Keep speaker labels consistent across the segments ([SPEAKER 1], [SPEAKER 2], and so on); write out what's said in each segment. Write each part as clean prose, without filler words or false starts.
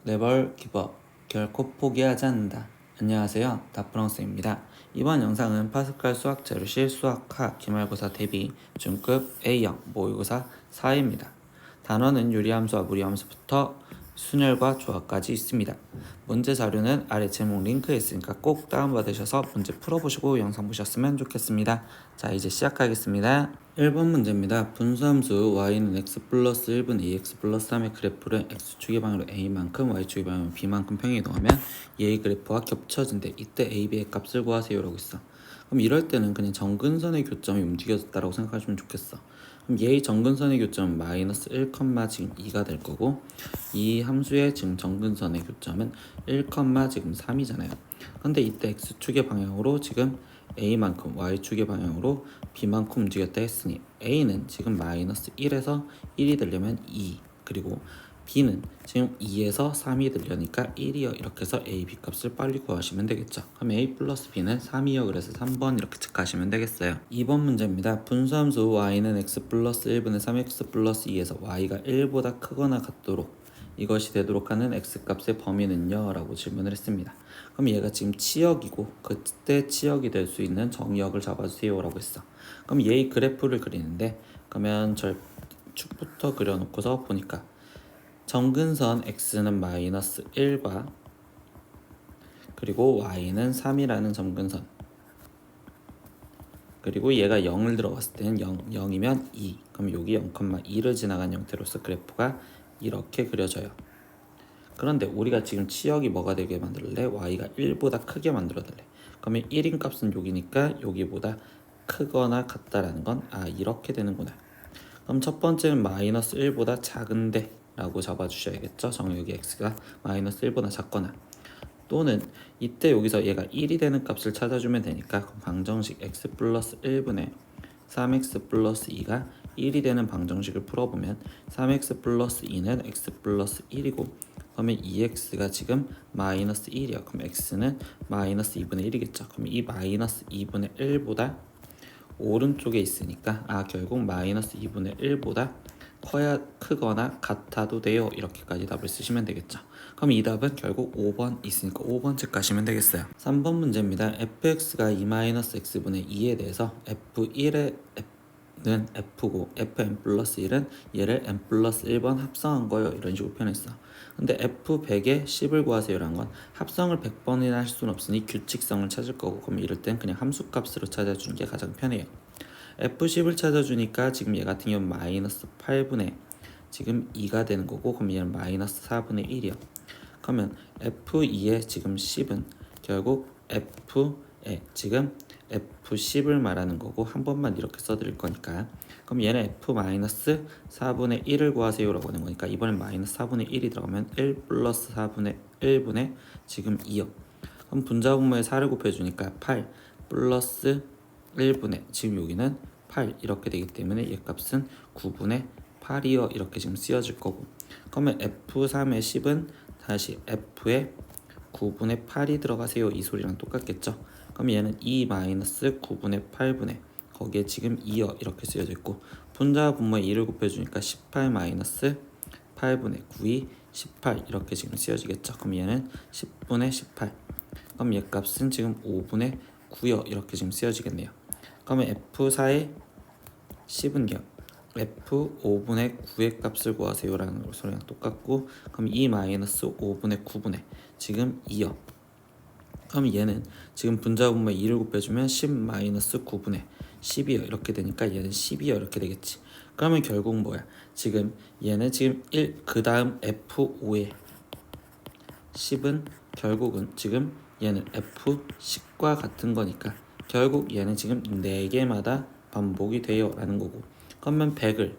[SPEAKER 1] 네벌 기버 결코 포기하지 않는다. 안녕하세요, 다프랑스입니다. 이번 영상은 파스칼 수학 제로실 수학하 기말고사 대비 중급 A형 모의고사 4입니다. 단원은 유리함수와 무리함수부터 순열과 조합까지 있습니다. 문제 자료는 아래 제목 링크에 있으니까 꼭 다운받으셔서 문제 풀어보시고 영상 보셨으면 좋겠습니다. 자, 이제 시작하겠습니다. 1번 문제입니다. 분수함수 y는 x 플러스 1분 ax 플러스 3의 그래프를 x축의 방향으로 a만큼 y축의 방향으로 b만큼 평행이동하면 a 그래프와 겹쳐진대. 이때 a, b의 값을 구하세요 라고 있어. 그럼 이럴 때는 그냥 정근선의 교점이 움직여졌다라고 생각하시면 좋겠어. 그럼 얘의 정근선의 교점은 마이너스 1, 지금 2가 될 거고, 이 함수의 지금 정근선의 교점은 1, 지금 3이잖아요. 근데 이때 x축의 방향으로 지금 a만큼 y축의 방향으로 b만큼 움직였다 했으니 a는 지금 마이너스 1에서 1이 되려면 2, 그리고 b는 지금 2에서 3이 되려니까 1이요. 이렇게 해서 a, b 값을 빨리 구하시면 되겠죠. 그럼 a 플러스 b는 3이요. 그래서 3번 이렇게 체크하시면 되겠어요. 2번 문제입니다. 분수함수 y는 x 플러스 1분의 3x 플러스 2에서 y가 1보다 크거나 같도록 이것이 되도록 하는 x값의 범위는요? 라고 질문을 했습니다. 그럼 얘가 지금 치역이고 그때 치역이 될 수 있는 정역을 잡아주세요 라고 했어. 그럼 얘의 그래프를 그리는데, 그러면 축부터 그려놓고서 보니까 정근선 x는 마이너스 1과 그리고 y는 3이라는 정근선, 그리고 얘가 0을 들어갔을 때는 0이면 2, 그럼 여기 0,2를 지나간 형태로서 그래프가 이렇게 그려져요. 그런데 우리가 지금 치역이 뭐가 되게 만들래? y가 1보다 크게 만들어달래. 그러면 1인 값은 여기니까 여기보다 크거나 같다라는 건 이렇게 되는구나. 그럼 첫 번째는 마이너스 1보다 작은데 라고 잡아주셔야겠죠. 정역이 x가 마이너스 1보다 작거나, 또는 이때 여기서 얘가 1이 되는 값을 찾아주면 되니까 방정식 x 플러스 1분의 3x 플러스 2가 1이 되는 방정식을 풀어보면 3x 플러스 2는 x 플러스 1이고, 그러면 2x가 지금 마이너스 1이야. 그럼 x는 마이너스 2분의 1이겠죠. 그럼 이 마이너스 2분의 1보다 오른쪽에 있으니까 결국 마이너스 2분의 1보다 크거나 같아도 돼요. 이렇게까지 답을 쓰시면 되겠죠. 그럼 이 답은 결국 5번 있으니까 5번 체크하시면 되겠어요. 3번 문제입니다. fx가 2-x분의 2에 대해서 f1의 는 f고 fn 플러스 1은 얘를 n 플러스 1번 합성한 거예요. 이런 식으로 표현했어. 근데 f100에 10을 구하세요라는 건 합성을 100번이나 할 수는 없으니 규칙성을 찾을 거고, 그럼 이럴 땐 그냥 함수값으로 찾아주는 게 가장 편해요. f10을 찾아주니까 지금 얘 같은 경우는 마이너스 8분의 지금 2가 되는 거고, 그럼 얘는 마이너스 4분의 1이요. 그러면 f2의 지금 10은 결국 f에 지금 f10을 말하는 거고, 한 번만 이렇게 써드릴 거니까, 그럼 얘는 f-4분의 1을 구하세요 라고 하는 거니까 이번엔 마이너스 4분의 1이 들어가면 1 플러스 4분의 1분의 지금 2요. 그럼 분자분모에 4를 곱해주니까 8 플러스 1분의 지금 여기는 8 이렇게 되기 때문에 얘 값은 9분의 8이요. 이렇게 지금 쓰여질 거고, 그러면 f3의 10은 다시 f의 9분의 8이 들어가세요. 이 소리랑 똑같겠죠. 그럼 얘는 2-9분의 8분의 거기에 지금 2요. 이렇게 쓰여져 있고, 분자 분모에 2를 곱해주니까 18-8분의 9이 18 이렇게 지금 쓰여지겠죠. 그럼 얘는 10분의 18. 그럼 얘 값은 지금 5분의 9요. 이렇게 지금 쓰여지겠네요. 그러면 f4의 10은요. f5분의 9의 값을 구하세요 라는 소리랑 똑같고, 그럼 2-5분의 9분의 지금 2요. 그럼 얘는 지금 분자분모에 2를 곱해주면 10-9분의 10이요. 이렇게 되니까 얘는 10이요. 이렇게 되겠지. 그러면 결국 뭐야? 지금 얘는 지금 1, 그 다음 f5의 10은 결국은 지금 얘는 f10과 같은 거니까 결국 얘는 지금 4개마다 반복이 돼요 라는 거고, 그러면 100을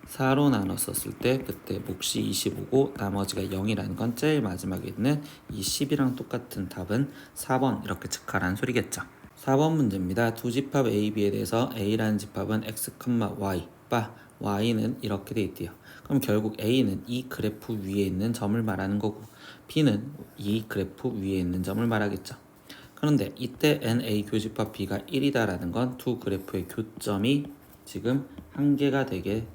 [SPEAKER 1] 4로 나눴었을 때 그때 몫이 25고 나머지가 0이라는 건 제일 마지막에 있는 이 10이랑 똑같은 답은 4번 이렇게 체크하라는 소리겠죠. 4번 문제입니다. 두 집합 A, B에 대해서 A라는 집합은 X, Y, Y는 이렇게 돼 있대요. 그럼 결국 A는 이 그래프 위에 있는 점을 말하는 거고, B는 이 그래프 위에 있는 점을 말하겠죠. 그런데 이때 NA 교집합 B가 1이다 라는 건 두 그래프의 교점이 지금 한 개가 되게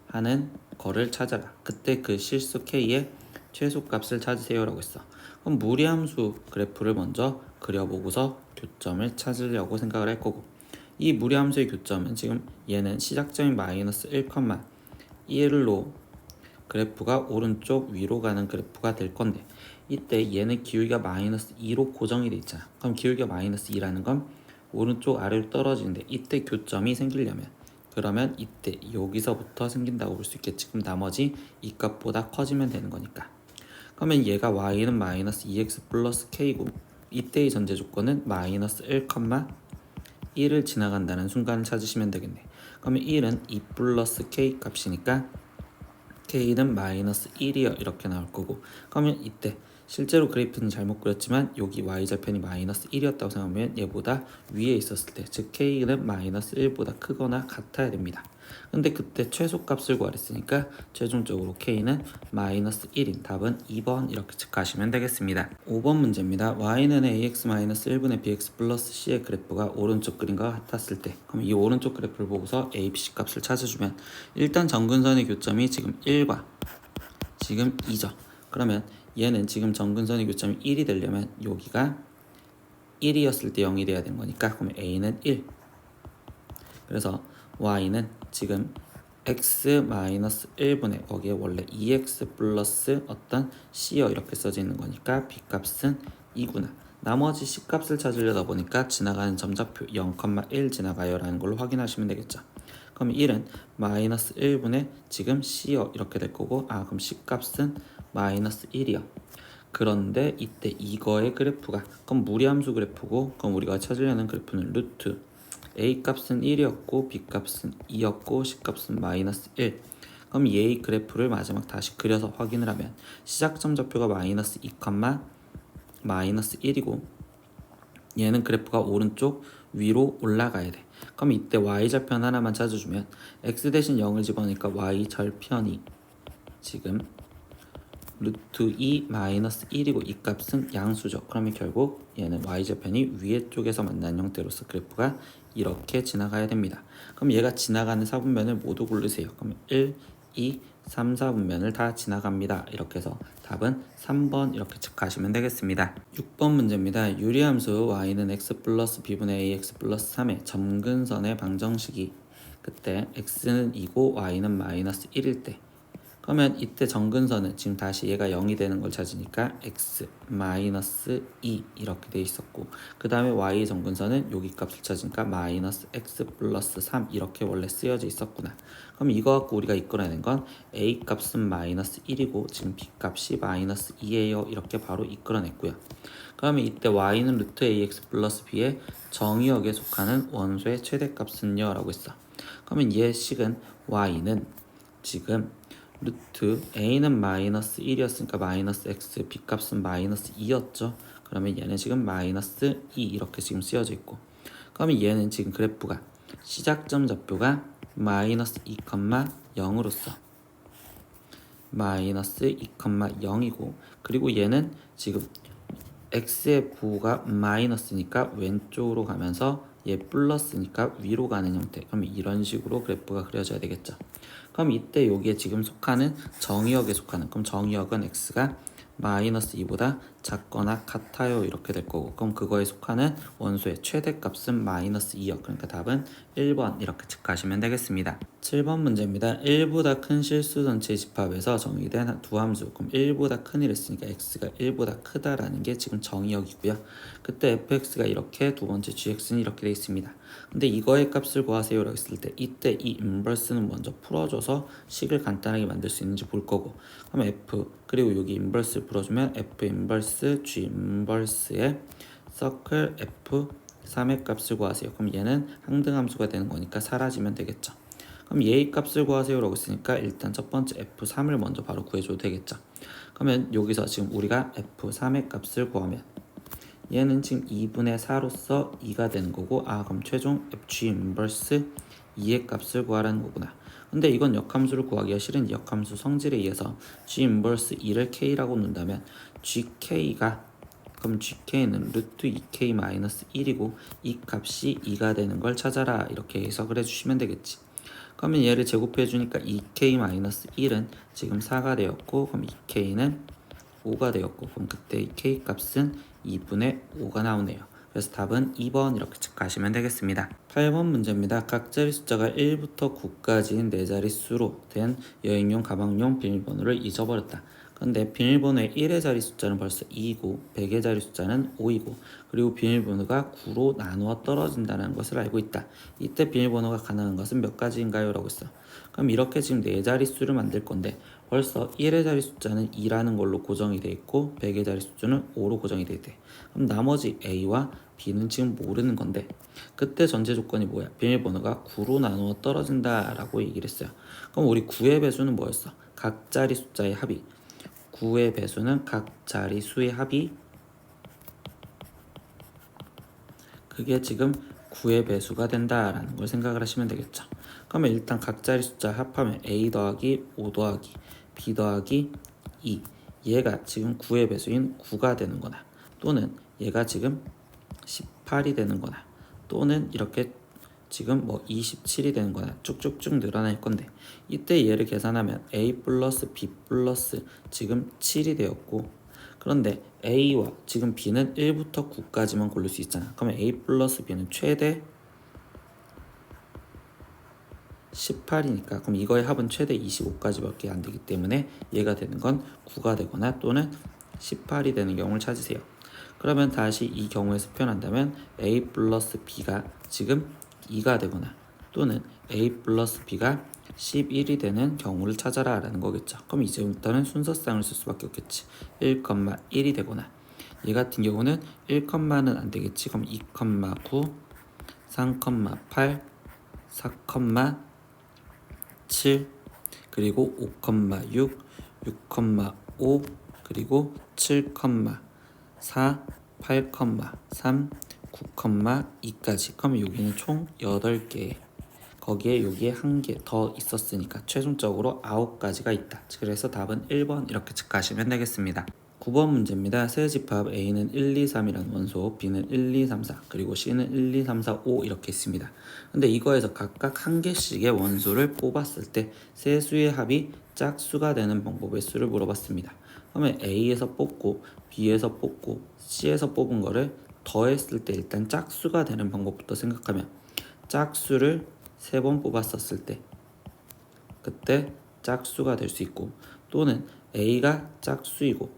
[SPEAKER 1] 하는 거를 찾아라. 그때 그 실수 k의 최소값을 찾으세요 라고 했어. 그럼 무리함수 그래프를 먼저 그려보고서 교점을 찾으려고 생각을 할 거고, 이 무리함수의 교점은 지금 얘는 시작점이 마이너스 1,1로 그래프가 오른쪽 위로 가는 그래프가 될 건데, 이때 얘는 기울기가 마이너스 2로 고정이 돼 있잖아. 그럼 기울기가 마이너스 2라는 건 오른쪽 아래로 떨어지는데, 이때 교점이 생기려면, 그러면 이때 여기서부터 생긴다고 볼 수 있겠지. 그럼 나머지 이 값보다 커지면 되는 거니까. 그러면 얘가 y는 마이너스 2x 플러스 k고, 이때의 전제 조건은 마이너스 1,1을 지나간다는 순간을 찾으시면 되겠네. 그러면 1은 2 플러스 k 값이니까 k는 마이너스 1이요 이렇게 나올 거고, 그러면 이때 실제로 그래프는 잘못 그렸지만 여기 y절편이 마이너스 1이었다고 생각하면 얘보다 위에 있었을 때, 즉 k는 마이너스 1보다 크거나 같아야 됩니다. 근데 그때 최소값을 구하랬으니까 최종적으로 k는 마이너스 1인 답은 2번 이렇게 체크하시면 되겠습니다. 5번 문제입니다. y는 ax-1분의 bx 플러스 c의 그래프가 오른쪽 그림과 같았을 때, 그럼 이 오른쪽 그래프를 보고서 a, b, c 값을 찾아주면, 일단 정근선의 교점이 지금 1과 지금 2죠. 그러면 얘는 지금 정근선의 교점이 1이 되려면 여기가 1이었을 때 0이 돼야 되는 거니까, 그러면 a는 1. 그래서 y는 지금 x-1분의 거기에 원래 2x 플러스 어떤 c요 이렇게 써져 있는 거니까 b값은 2구나. 나머지 c값을 찾으려다 보니까 지나가는 점좌표 0,1 지나가요 라는 걸로 확인하시면 되겠죠. 그럼 1은 마이너스 1분의 지금 c요 이렇게 될 거고, 그럼 c값은 마이너스 1이요. 그런데 이때 이거의 그래프가, 그럼 무리함수 그래프고, 그럼 우리가 찾으려는 그래프는 루트 a 값은 1이었고 b 값은 2였고 c 값은 마이너스 1. 그럼 얘의 그래프를 마지막 다시 그려서 확인을 하면, 시작점 좌표가 마이너스 2, 마이너스 1이고 얘는 그래프가 오른쪽 위로 올라가야 돼. 그럼 이때 y절편 하나만 찾아주면, x 대신 0을 집어넣으니까 y절편이 지금 루트 2 마이너스 1이고 이 값은 양수죠. 그러면 결국 얘는 y절편이 위에 쪽에서 만난 형태로서 그래프가 이렇게 지나가야 됩니다. 그럼 얘가 지나가는 사분면을 모두 고르세요. 그럼 1, 2, 3, 4분면을 다 지나갑니다. 이렇게 해서 답은 3번 이렇게 체크하시면 되겠습니다. 6번 문제입니다. 유리함수 y는 x 플러스 b분의 ax 플러스 3의 점근선의 방정식이, 그때 x는 2고 y는 마이너스 1일 때, 그러면 이때 정근선은 지금 다시 얘가 0이 되는 걸 찾으니까 x 마이너스 2 이렇게 돼 있었고, 그 다음에 y 정근선은 여기 값을 찾으니까 마이너스 x 플러스 3 이렇게 원래 쓰여져 있었구나. 그럼 이거 갖고 우리가 이끌어내는 건 a 값은 마이너스 1이고 지금 b 값이 마이너스 2예요 이렇게 바로 이끌어냈고요. 그러면 이때 y는 루트 ax 플러스 b의 정의역에 속하는 원소의 최대값은요 라고 했어. 그러면 얘 식은 y는 지금 루트 a는 마이너스 1이었으니까 마이너스 x, b 값은 마이너스 2였죠. 그러면 얘는 지금 마이너스 2 이렇게 지금 쓰여져 있고, 그러면 얘는 지금 그래프가 시작점 좌표가 마이너스 2,0으로서 마이너스 2,0이고, 그리고 얘는 지금 x의 부호가 마이너스니까 왼쪽으로 가면서 얘 플러스니까 위로 가는 형태. 그럼 이런 식으로 그래프가 그려져야 되겠죠. 그럼 이때 여기에 지금 속하는 정의역에 속하는, 그럼 정의역은 x가 마이너스 2보다 작거나 같아요 이렇게 될 거고, 그럼 그거에 속하는 원소의 최대값은 마이너스 2역. 그러니까 답은 1번 이렇게 체크하시면 되겠습니다. 7번 문제입니다. 1보다 큰 실수 전체의 집합에서 정의된 두 함수, 그럼 1보다 큰 이랬으니까 x가 1보다 크다라는 게 지금 정의역이고요. 그때 fx가 이렇게, 두 번째 gx는 이렇게 돼 있습니다. 근데 이거의 값을 구하세요 라고 했을 때, 이때 이 인버스는 먼저 풀어줘서 식을 간단하게 만들 수 있는지 볼 거고, 그럼 f 그리고 여기 인버스를 풀어주면 f 인버스 g 인버스의 서클 f3의 값을 구하세요. 그럼 얘는 항등함수가 되는 거니까 사라지면 되겠죠. 그럼 얘의 값을 구하세요 라고 했으니까 일단 첫 번째 f3을 먼저 바로 구해줘도 되겠죠. 그러면 여기서 지금 우리가 f3의 값을 구하면 얘는 지금 2분의 4로서 2가 되는 거고, 그럼 최종 g 인버스 2의 값을 구하라는 거구나. 근데 이건 역함수를 구하기가 싫은 역함수 성질에 의해서 g 인버스 2를 k라고 놓는다면 gk가, 그럼 gk는 루트 2k-1이고 이 값이 2가 되는 걸 찾아라 이렇게 해석을 해주시면 되겠지. 그러면 얘를 제곱해 주니까 2k-1은 지금 4가 되었고 그럼 2k는 5가 되었고 그럼 그때 이 k 값은 2분의 5가 나오네요. 그래서 답은 2번 이렇게 체크하시면 되겠습니다. 8번 문제입니다. 각 자리 숫자가 1부터 9까지인 4자릿수로 된 여행용 가방용 비밀번호를 잊어버렸다. 근데 비밀번호의 1의 자리 숫자는 벌써 2이고 100의 자리 숫자는 5이고 그리고 비밀번호가 9로 나누어 떨어진다는 것을 알고 있다. 이때 비밀번호가 가능한 것은 몇 가지인가요? 라고 했어. 그럼 이렇게 지금 4자릿수를 만들 건데 벌써 1의 자리 숫자는 2라는 걸로 고정이 돼 있고 100의 자리 숫자는 5로 고정이 돼 있대. 그럼 나머지 A와 B는 지금 모르는 건데 그때 전제 조건이 뭐야? 비밀번호가 9로 나누어 떨어진다 라고 얘기를 했어요. 그럼 우리 9의 배수는 뭐였어? 각 자리 숫자의 합이. 9의 배수는 각 자리 수의 합이 그게 지금 9의 배수가 된다라는 걸 생각을 하시면 되겠죠. 그러면 일단 각 자리 숫자 합하면 A 더하기 5 더하기 B 더하기 2 얘가 지금 9의 배수인 9가 되는 거나 또는 얘가 지금 18이 되는 거나 또는 이렇게 지금 뭐 27이 되는 거나 쭉쭉쭉 늘어날 건데 이때 얘를 계산하면 A 플러스 B 플러스 지금 7이 되었고 그런데 A와 지금 B는 1부터 9까지만 고를 수 있잖아. 그러면 A 플러스 B는 최대 18이니까 그럼 이거의 합은 최대 25까지밖에 안 되기 때문에 얘가 되는 건 9가 되거나 또는 18이 되는 경우를 찾으세요. 그러면 다시 이 경우에서 표현한다면 A 플러스 B가 지금 2가 되거나 또는 A 플러스 B가 11이 되는 경우를 찾아라 라는 거겠죠. 그럼 이제부터는 순서쌍을 쓸 수밖에 없겠지. 1,1이 되거나 얘 같은 경우는 1,는 안 되겠지. 그럼 2,9 3,8 4,7 그리고 5,6 6,5 그리고 7,4 8,3 9,2까지 그럼 여기는 총 8개 거기에 여기에 한 개 더 있었으니까 최종적으로 9가지가 있다. 그래서 답은 1번 이렇게 체크하시면 되겠습니다. 9번 문제입니다. 세 집합 A는 1, 2, 3이라는 원소, B는 1, 2, 3, 4, 그리고 C는 1, 2, 3, 4, 5 이렇게 있습니다. 근데 이거에서 각각 한 개씩의 원소를 뽑았을 때 세 수의 합이 짝수가 되는 방법의 수를 물어봤습니다. 그러면 A에서 뽑고 B에서 뽑고 C에서 뽑은 거를 더했을 때 일단 짝수가 되는 방법부터 생각하면 짝수를 3번 뽑았었을 때 그때 짝수가 될 수 있고 또는 A가 짝수이고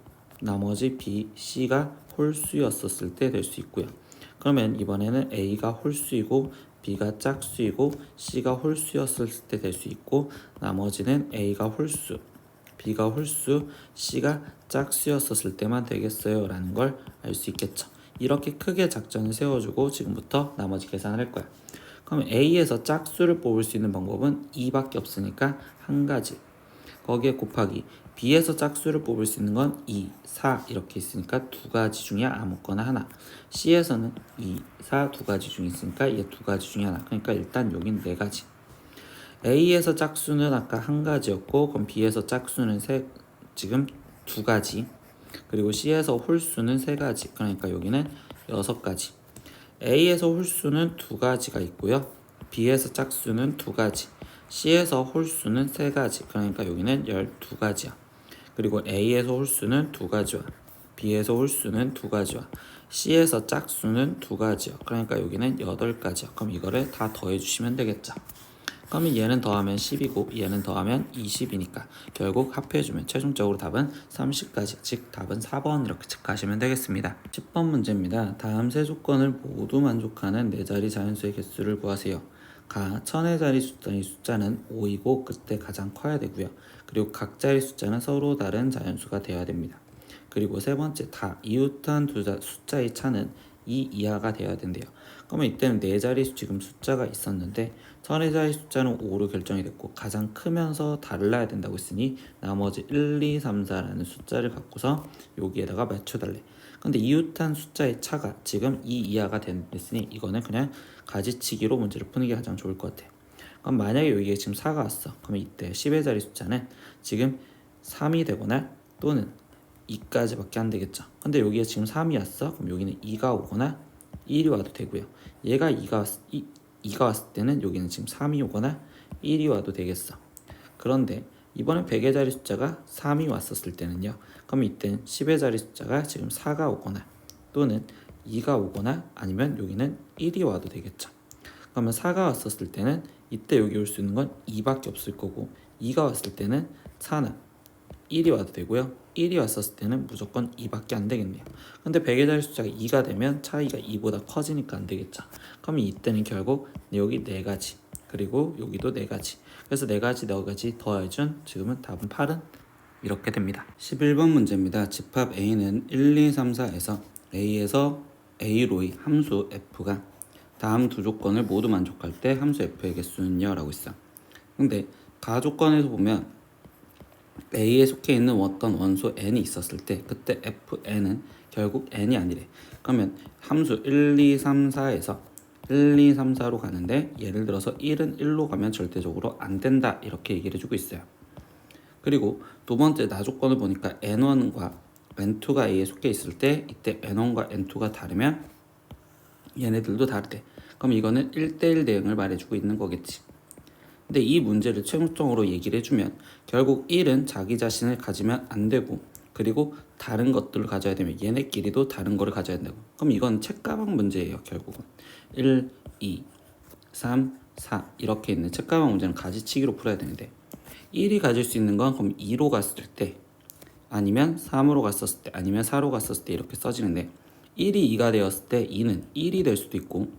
[SPEAKER 1] 나머지 B, C가 홀수였었을 때 될 수 있고요. 그러면 이번에는 A가 홀수이고 B가 짝수이고 C가 홀수였을 때 될 수 있고 나머지는 A가 홀수, B가 홀수, C가 짝수였었을 때만 되겠어요 라는 걸 알 수 있겠죠. 이렇게 크게 작전을 세워주고 지금부터 나머지 계산을 할 거야. 그럼 A에서 짝수를 뽑을 수 있는 방법은 2밖에 없으니까 한 가지 거기에 곱하기 B에서 짝수를 뽑을 수 있는 건 2, 4 이렇게 있으니까 두 가지 중에 아무거나 하나. C에서는 2, 4 두 가지 중에 있으니까 얘 두 가지 중에 하나. 그러니까 일단 여긴 네 가지. A에서 짝수는 아까 한 가지였고 그럼 B에서 짝수는 지금 두 가지. 그리고 C에서 홀수는 세 가지. 그러니까 여기는 6가지. A에서 홀수는 두 가지가 있고요. B에서 짝수는 두 가지. C에서 홀수는 세 가지. 그러니까 여기는 12가지야. 그리고 A에서 홀수는 두 가지와 B에서 홀수는 두 가지와 C에서 짝수는 두 가지야. 그러니까 여기는 8가지야. 그럼 이거를 다 더해주시면 되겠죠. 그러면 얘는 더하면 10이고 얘는 더하면 20이니까 결국 합해주면 최종적으로 답은 30까지 즉 답은 4번 이렇게 체크하시면 되겠습니다. 10번 문제입니다. 다음 세 조건을 모두 만족하는 4자리 자연수의 개수를 구하세요. 가 천의 자리 숫자는 5이고 그때 가장 커야 되고요. 그리고 각 자리 숫자는 서로 다른 자연수가 되어야 됩니다. 그리고 세 번째 다 이웃한 숫자의 차는 2 이하가 되어야 된대요. 그러면 이때는 4자리 지금 숫자가 있었는데 천의 자리 숫자는 5로 결정이 됐고 가장 크면서 달라야 된다고 했으니 나머지 1, 2, 3, 4라는 숫자를 갖고서 여기에다가 맞춰달래. 근데 이웃한 숫자의 차가 지금 2 이하가 됐으니 이거는 그냥 가지치기로 문제를 푸는 게 가장 좋을 것 같아요. 그럼 만약에 여기에 지금 4가 왔어. 그러면 이때 10의 자리 숫자는 지금 3이 되거나 또는 2까지밖에 안 되겠죠. 근데 여기에 지금 3이 왔어. 그럼 여기는 2가 오거나 1이 와도 되고요. 얘가 2가 왔을 때는 여기는 지금 3이 오거나 1이 와도 되겠어. 그런데 이번에 100의 자리 숫자가 3이 왔었을 때는요. 그럼 이때는 10의 자리 숫자가 지금 4가 오거나 또는 2가 오거나 아니면 여기는 1이 와도 되겠죠. 그러면 4가 왔었을 때는 이때 여기 올 수 있는 건 2밖에 없을 거고 2가 왔을 때는 4나 1이 와도 되고요. 1이 왔었을 때는 무조건 2밖에 안 되겠네요. 근데 100의 자리 숫자가 2가 되면 차이가 2보다 커지니까 안 되겠죠. 그럼 이때는 결국 여기 4가지 그리고 여기도 4가지 그래서 4가지 4가지 더해준 지금은 답은 8은 이렇게 됩니다. 11번 문제입니다. 집합 A는 1, 2, 3, 4에서 A에서 A로의 함수 F가 다음 두 조건을 모두 만족할 때 함수 F의 개수는요? 라고 있어. 근데 가조건에서 보면 A에 속해 있는 어떤 원소 n이 있었을 때 그때 Fn은 결국 n이 아니래. 그러면 함수 1, 2, 3, 4에서 1, 2, 3, 4로 가는데 예를 들어서 1은 1로 가면 절대적으로 안 된다 이렇게 얘기를 해주고 있어요. 그리고 두 번째 나조건을 보니까 n1과 n2가 A에 속해 있을 때 이때 n1과 n2가 다르면 얘네들도 다르대. 그럼 이거는 1대1 대응을 말해주고 있는 거겠지. 근데 이 문제를 최종적으로 얘기를 해주면 결국 1은 자기 자신을 가지면 안 되고 그리고 다른 것들을 가져야 되면 얘네끼리도 다른 거를 가져야 된다고. 그럼 이건 책가방 문제예요. 결국은 1, 2, 3, 4 이렇게 있는 책가방 문제는 가지치기로 풀어야 되는데 1이 가질 수 있는 건 그럼 2로 갔을 때 아니면 3으로 갔었을 때 아니면 4로 갔었을 때 이렇게 써지는데 1이 2가 되었을 때 2는 1이 될 수도 있고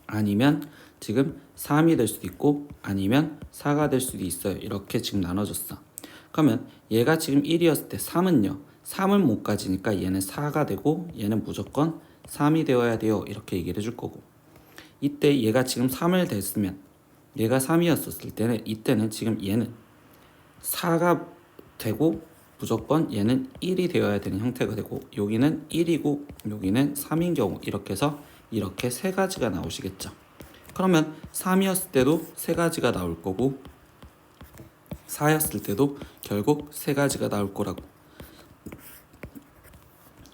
[SPEAKER 1] 아니면 지금 3이 될 수도 있고 아니면 4가 될 수도 있어요. 이렇게 지금 나눠졌어. 그러면 얘가 지금 1이었을 때 3은요. 3을 못 가지니까 얘는 4가 되고 얘는 무조건 3이 되어야 돼요. 이렇게 얘기를 해줄 거고 이때 얘가 지금 3을 됐으면 얘가 3이었을 때는 이때는 지금 얘는 4가 되고 무조건 얘는 1이 되어야 되는 형태가 되고 여기는 1이고 여기는 3인 경우 이렇게 해서 이렇게 세 가지가 나오시겠죠. 그러면 3이었을 때도 세 가지가 나올 거고 4였을 때도 결국 세 가지가 나올 거라고.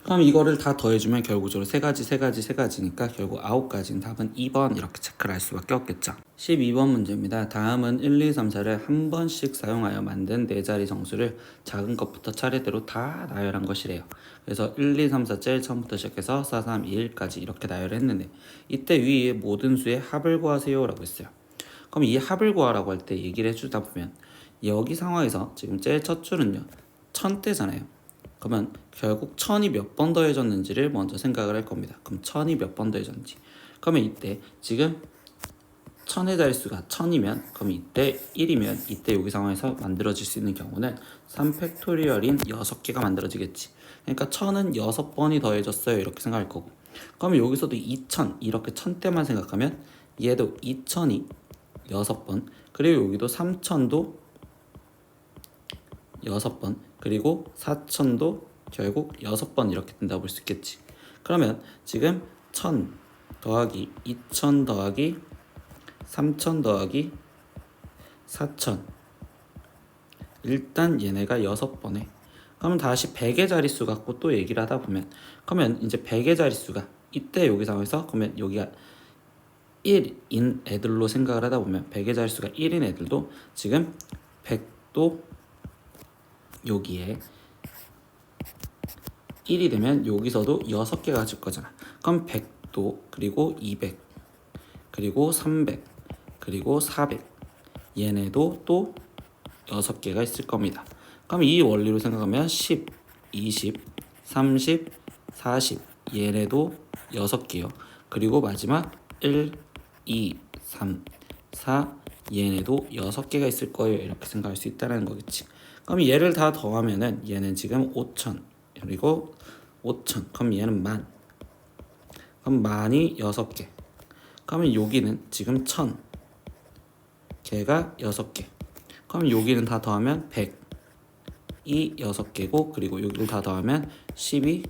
[SPEAKER 1] 그럼 이거를 다 더해주면 결국적으로 세 가지니까 결국 9가지는 답은 2번 이렇게 체크를 할 수밖에 없겠죠. 12번 문제입니다. 다음은 1, 2, 3, 4를 한 번씩 사용하여 만든 4자리 정수를 작은 것부터 차례대로 다 나열한 것이래요. 그래서 1, 2, 3, 4 제일 처음부터 시작해서 4, 3, 2, 1까지 이렇게 나열을 했는데 이때 위에 모든 수의 합을 구하세요 라고 했어요. 그럼 이 합을 구하라고 할 때 얘기를 해주다 보면 여기 상황에서 지금 제일 첫 줄은요 1000대잖아요. 그러면 결국 1000이 몇 번 더해졌는지를 먼저 생각을 할 겁니다. 그럼 1000이 몇 번 더해졌는지. 그러면 이때 지금 1000의 자릿수가 1000이면 그럼 이때 1이면 이때 여기 상황에서 만들어질 수 있는 경우는 3팩토리얼인 6개가 만들어지겠지. 그러니까 1000은 6번이 더해졌어요. 이렇게 생각할 거고. 그러면 여기서도 2000 이렇게 1000대만 생각하면 얘도 2000이 6번 그리고 여기도 3000도 6번 그리고 4000도 결국 6번 이렇게 된다고 볼 수 있겠지. 그러면 지금 1000 더하기 2000 더하기 3000 더하기 4000 일단 얘네가 6번에 그러면 다시 100의 자릿수 갖고 또 얘기를 하다 보면 그러면 이제 100의 자릿수가 이때 여기 상황에서 그러면 여기가 1인 애들로 생각을 하다 보면 100의 자릿수가 1인 애들도 지금 100도 여기에 1이 되면 여기서도 6개 가질 거잖아. 그럼 100도 그리고 200 그리고 300 그리고 400 얘네도 또 6개가 있을 겁니다. 그럼 이 원리로 생각하면 10, 20, 30, 40 얘네도 6개요. 그리고 마지막 1, 2, 3, 4 얘네도 6개가 있을 거예요. 이렇게 생각할 수 있다는 거겠지. 그럼 얘를 다 더하면은 얘는 지금 5000 그리고 5000 그럼 얘는 10,000 그럼 10,000이 6개 그러면 여기는 지금 1000 걔가 6개 그럼 여기는 다 더하면 100이 6개고 그리고 여기를 다 더하면 10이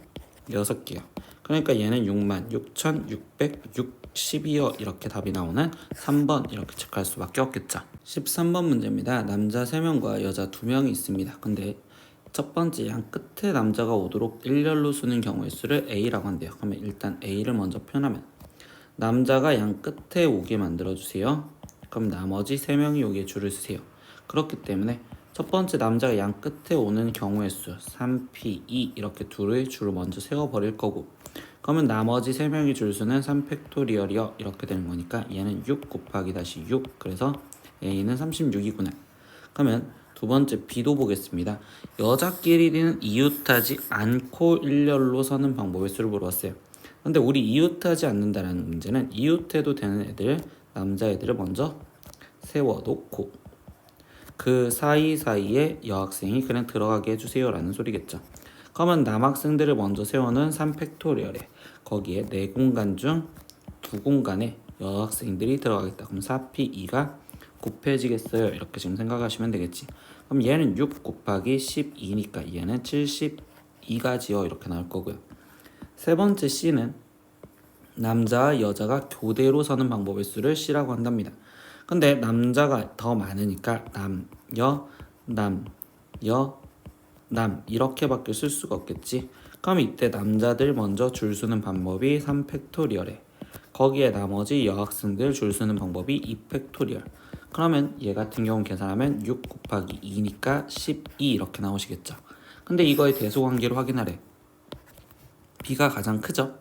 [SPEAKER 1] 6개요. 그러니까 얘는 66,660이요. 이렇게 답이 나오는 3번 이렇게 체크할 수밖에 없겠죠. 13번 문제입니다. 남자 3명과 여자 2명이 있습니다. 근데 첫 번째 양 끝에 남자가 오도록 일렬로 쓰는 경우의 수를 A라고 한대요. 그러면 일단 A를 먼저 표현하면 남자가 양 끝에 오게 만들어주세요. 그럼 나머지 3명이 오게 줄을 쓰세요. 그렇기 때문에 첫 번째 남자가 양 끝에 오는 경우의 수 3P2 이렇게 둘의 줄을 먼저 세워버릴 거고, 그러면 나머지 3명이 줄 수는 3팩토리얼이요 이렇게 되는 거니까 얘는 6 곱하기 다시 6, 그래서 A는 36이구나. 그러면 두 번째 B도 보겠습니다. 여자끼리는 이웃하지 않고 일렬로 서는 방법의 수를 물어봤어요. 근데 우리 이웃하지 않는다라는 문제는 이웃해도 되는 애들, 남자애들을 먼저 세워놓고 그 사이사이에 여학생이 그냥 들어가게 해주세요 라는 소리겠죠. 그러면 남학생들을 먼저 세워놓은 3팩토리얼에 거기에 4공간 중 2공간에 여학생들이 들어가겠다. 그럼 4P2가 곱해지겠어요. 이렇게 지금 생각하시면 되겠지. 그럼 얘는 6 곱하기 12니까 얘는 72가지요. 이렇게 나올 거고요. 세 번째 C는 남자와 여자가 교대로 서는 방법의 수를 C라고 한답니다. 근데 남자가 더 많으니까 남, 여, 남 이렇게밖에 쓸 수가 없겠지. 그럼 이때 남자들 먼저 줄 서는 방법이 3팩토리얼에 거기에 나머지 여학생들 줄 서는 방법이 2팩토리얼. 그러면 얘 같은 경우 계산하면 6 곱하기 2니까 12 이렇게 나오시겠죠. 근데 이거의 대소관계로 확인하래. B가 가장 크죠.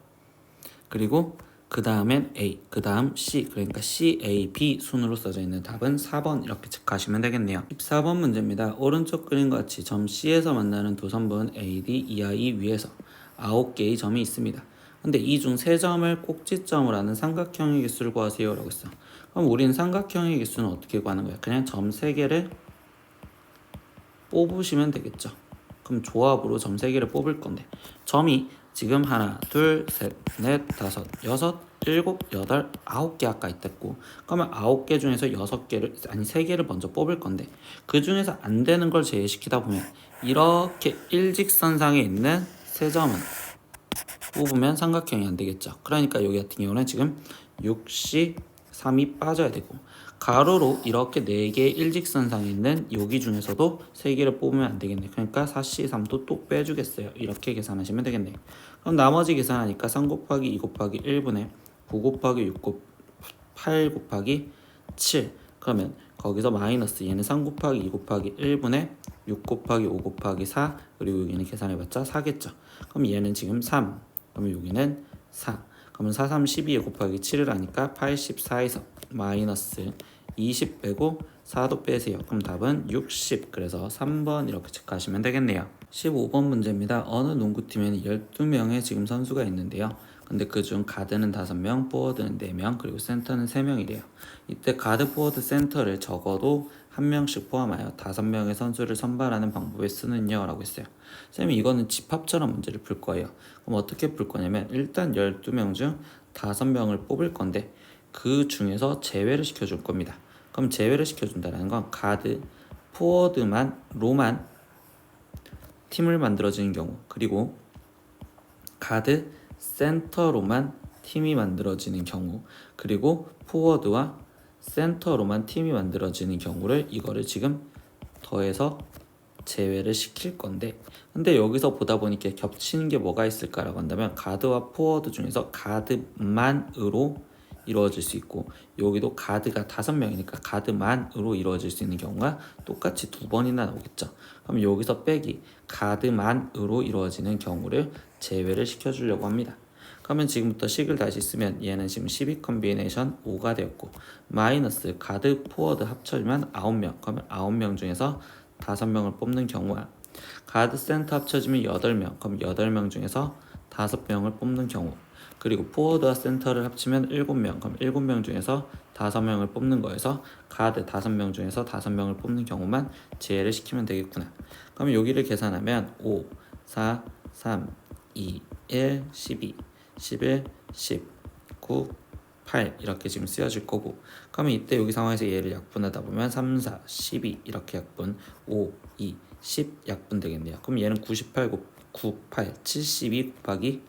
[SPEAKER 1] 그리고 그 다음엔 A, 그 다음 C, 그러니까 C, A, B 순으로 써져 있는 답은 4번 이렇게 체크하시면 되겠네요. 14번 문제입니다. 오른쪽 그림과 같이 점 C에서 만나는 두 선분 AD, EI 위에서 9개의 점이 있습니다. 근데 이 중 3점을 꼭지점을 하는 삼각형의 개수를 구하세요 라고 했어. 그럼 우린 삼각형의 개수는 어떻게 구하는 거야? 그냥 점 3개를 뽑으시면 되겠죠. 그럼 조합으로 점 3개를 뽑을 건데 점이 지금 하나, 둘, 셋, 넷, 다섯, 여섯, 일곱, 여덟, 9개 아까 있댔고, 그러면 9개 중에서 6개를 아니 3개를 먼저 뽑을 건데 그 중에서 안 되는 걸 제외시키다 보면 이렇게 일직선상에 있는 3점은 뽑으면 삼각형이 안 되겠죠. 그러니까 여기 같은 경우는 지금 6C 3이 빠져야 되고, 가로로 이렇게 4개의 일직선상에 있는 여기 중에서도 3개를 뽑으면 안 되겠네. 그러니까 4C 3도 또 빼주겠어요. 이렇게 계산하시면 되겠네요. 그럼 나머지 계산하니까 3 곱하기 2 곱하기 1분의 9 곱하기 8 곱하기 7. 그러면 거기서 마이너스 얘는 3 곱하기 2 곱하기 1분의 6 곱하기 5 곱하기 4, 그리고 여기는 계산해봤자 4겠죠. 그럼 얘는 지금 3, 그러면 여기는 4. 그러면 4, 3, 12에 곱하기 7을 하니까 84에서 마이너스 20 빼고 4도 빼세요. 그럼 답은 60. 그래서 3번 이렇게 체크하시면 되겠네요. 15번 문제입니다. 어느 농구팀에는 12명의 지금 선수가 있는데요. 근데 그중 가드는 5명, 포워드는 4명, 그리고 센터는 3명이래요. 이때 가드, 포워드, 센터를 적어도 1명씩 포함하여 5명의 선수를 선발하는 방법에 쓰는요 라고 했어요. 쌤이 이거는 집합처럼 문제를 풀 거예요. 그럼 어떻게 풀 거냐면 일단 12명 중 5명을 뽑을 건데 그 중에서 제외를 시켜줄 겁니다. 그럼 제외를 시켜준다는 건 가드, 포워드만로만 팀을 만들어지는 경우, 그리고 가드, 센터로만 팀이 만들어지는 경우, 그리고 포워드와 센터로만 팀이 만들어지는 경우를 이거를 지금 더해서 제외를 시킬 건데, 근데 여기서 보다 보니까 겹치는 게 뭐가 있을까라고 한다면 가드와 포워드 중에서 가드만으로 이루어질 수 있고, 여기도 가드가 5명이니까 가드만으로 이루어질 수 있는 경우가 똑같이 2번이나 나오겠죠. 그럼 여기서 빼기 가드만으로 이루어지는 경우를 제외를 시켜주려고 합니다. 그러면 지금부터 식을 다시 쓰면 얘는 지금 12 컨비네이션 5가 되었고, 마이너스 가드 포워드 합쳐지면 9명, 그러면 9명 중에서 5명을 뽑는 경우와 가드 센터 합쳐지면 8명, 그럼 8명 중에서 5명을 뽑는 경우, 그리고 포워드와 센터를 합치면 7명, 그럼 7명 중에서 5명을 뽑는 거에서 가드 5명 중에서 5명을 뽑는 경우만 제외를 시키면 되겠구나. 그럼 여기를 계산하면 5, 4, 3, 2, 1, 12, 11, 10, 9, 8 이렇게 지금 쓰여질 거고, 그러면 이때 여기 상황에서 얘를 약분하다 보면 3, 4, 12 이렇게 약분, 5, 2, 10 약분 되겠네요. 그럼 얘는 98, 9, 8, 72 곱하기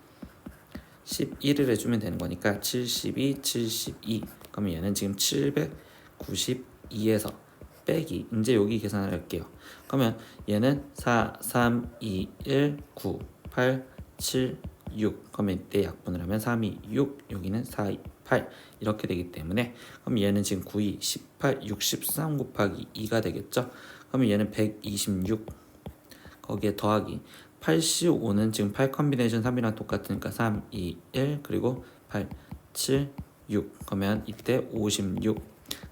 [SPEAKER 1] 11을 해주면 되는 거니까 72, 72. 그러면 얘는 지금 792에서 빼기 이제 여기 계산을 할게요. 그러면 얘는 4, 3, 2, 1, 9, 8, 7, 6 그러면 이때 약분을 하면 3, 2, 6 여기는 4, 2, 8 이렇게 되기 때문에 그럼 얘는 지금 9, 2, 18, 63 곱하기 2가 되겠죠. 그러면 얘는 126 거기에 더하기 85는 지금 8 컨비네이션 3이랑 똑같으니까 3, 2, 1 그리고 8, 7, 6 그러면 이때 56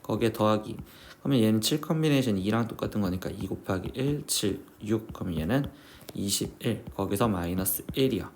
[SPEAKER 1] 거기에 더하기 그러면 얘는 7 컨비네이션 2랑 똑같은 거니까 2 곱하기 1, 7, 6 그러면 얘는 21 거기서 마이너스 1이야.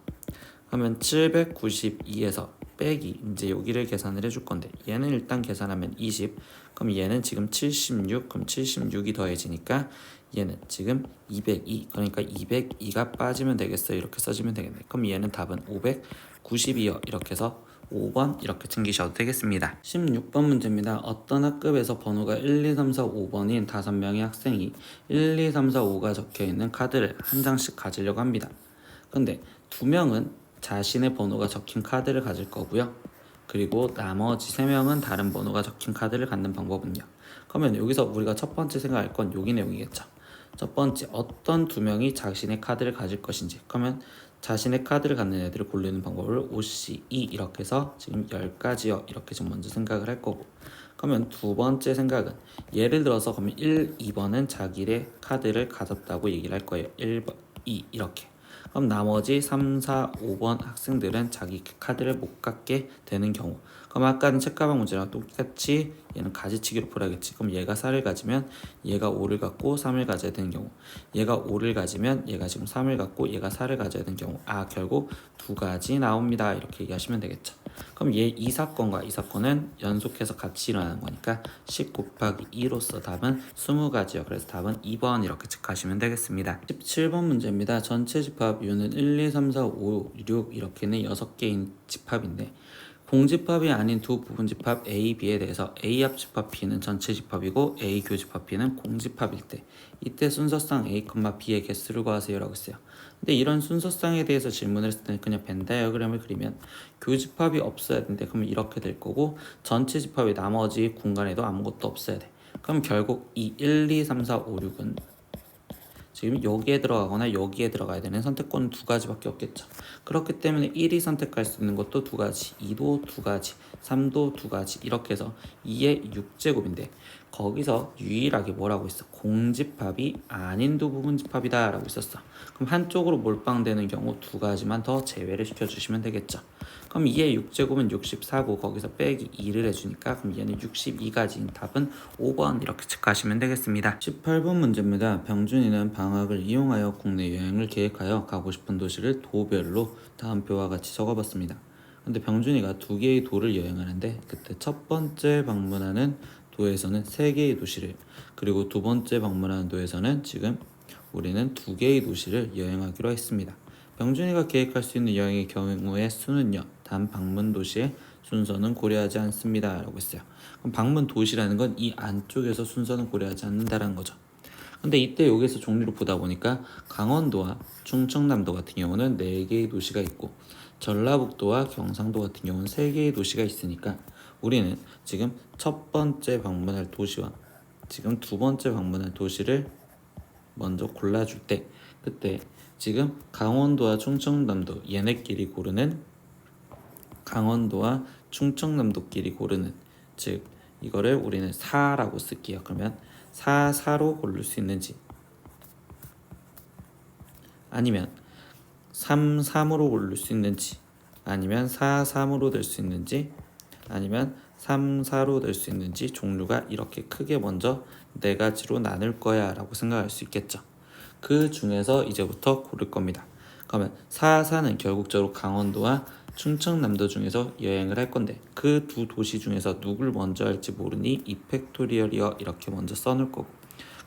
[SPEAKER 1] 그러면 792에서 빼기 이제 여기를 계산을 해줄 건데 얘는 일단 계산하면 20 그럼 얘는 지금 76 그럼 76이 더해지니까 얘는 지금 202 그러니까 202가 빠지면 되겠어요. 이렇게 써주면 되겠네. 그럼 얘는 답은 592요. 이렇게 해서 5번 이렇게 챙기셔도 되겠습니다. 16번 문제입니다. 어떤 학급에서 번호가 1, 2, 3, 4, 5번인 5명의 학생이 1, 2, 3, 4, 5가 적혀있는 카드를 한 장씩 가지려고 합니다. 근데 2명은 자신의 번호가 적힌 카드를 가질 거고요. 그리고 나머지 3명은 다른 번호가 적힌 카드를 갖는 방법은요. 그러면 여기서 우리가 첫 번째 생각할 건 여기 내용이겠죠. 첫 번째 어떤 2명이 자신의 카드를 가질 것인지 그러면 자신의 카드를 갖는 애들을 고르는 방법을 OC2 이렇게 해서 지금 10가지요 이렇게 좀 먼저 생각을 할 거고 그러면 두 번째 생각은 예를 들어서 그러면 1, 2번은 자기의 카드를 가졌다고 얘기를 할 거예요. 1번, 2 이렇게 그럼 나머지 3, 4, 5번 학생들은 자기 카드를 못 갖게 되는 경우 그럼 아까는 책가방 문제랑 똑같이 얘는 가지치기로 풀어야겠지. 그럼 얘가 4를 가지면 얘가 5를 갖고 3을 가져야 되는 경우 얘가 5를 가지면 얘가 지금 3을 갖고 얘가 4를 가져야 되는 경우 결국 두 가지 나옵니다. 이렇게 얘기하시면 되겠죠. 그럼 이 사건과 이 사건은 연속해서 같이 일어나는 거니까 10 곱하기 2로서 답은 20가지요. 그래서 답은 2번 이렇게 체크하시면 되겠습니다. 17번 문제입니다. 전체 집합 U는 1, 2, 3, 4, 5, 6 이렇게는 6개인 집합인데 공집합이 아닌 두 부분집합 A, B에 대해서 A 합집합 B는 전체 집합이고 A 교집합 B는 공집합일 때 이때 순서상 A, B의 개수를 구하세요 라고 했어요. 근데 이런 순서상에 대해서 질문을 했을 때는 그냥 벤 다이어그램을 그리면 교집합이 없어야 되는데 그러면 이렇게 될 거고 전체 집합의 나머지 공간에도 아무것도 없어야 돼. 그럼 결국 이 1, 2, 3, 4, 5, 6은 지금 여기에 들어가거나 여기에 들어가야 되는 선택권은 두 가지밖에 없겠죠. 그렇기 때문에 1이 선택할 수 있는 것도 두 가지, 2도 두 가지, 3도 두 가지 이렇게 해서 2의 6제곱인데 거기서 유일하게 뭐라고 했어? 공집합이 아닌 두 부분집합이다 라고 있었어. 그럼 한쪽으로 몰빵되는 경우 두 가지만 더 제외를 시켜주시면 되겠죠. 그럼 2의 6제곱은 64고 거기서 빼기 2를 해주니까 그럼 얘는 62가지인 답은 5번 이렇게 체크하시면 되겠습니다. 18번 문제입니다. 병준이는 방학을 이용하여 국내 여행을 계획하여 가고 싶은 도시를 도별로 다음 표와 같이 적어봤습니다. 근데 병준이가 2개의 도를 여행하는데 그때 첫 번째 방문하는 도에서는 3개의 도시를 그리고 두 번째 방문하는 도에서는 지금 우리는 2개의 도시를 여행하기로 했습니다. 병준이가 계획할 수 있는 여행의 경우의 수는요. 단 방문 도시의 순서는 고려하지 않습니다 라고 했어요. 그럼 방문 도시라는 건 이 안쪽에서 순서는 고려하지 않는다는 거죠. 근데 이때 여기서 종류를 보다 보니까 강원도와 충청남도 같은 경우는 4개의 도시가 있고 전라북도와 경상도 같은 경우는 3개의 도시가 있으니까 우리는 지금 첫 번째 방문할 도시와 지금 두 번째 방문할 도시를 먼저 골라줄 때 그때 지금 강원도와 충청남도 얘네끼리 고르는 강원도와 충청남도끼리 고르는 즉 이거를 우리는 4라고 쓸게요. 그러면 4로 고를 수 있는지 아니면 3으로 고를 수 있는지 아니면 3으로 될 수 있는지 아니면 4로 될 수 있는지 종류가 이렇게 크게 먼저 4가지로 나눌 거야 라고 생각할 수 있겠죠. 그 중에서 이제부터 고를 겁니다. 그러면 4는 결국적으로 강원도와 충청남도 중에서 여행을 할 건데 그 두 도시 중에서 누굴 먼저 할지 모르니 이펙토리얼이어 이렇게 먼저 써놓을 거고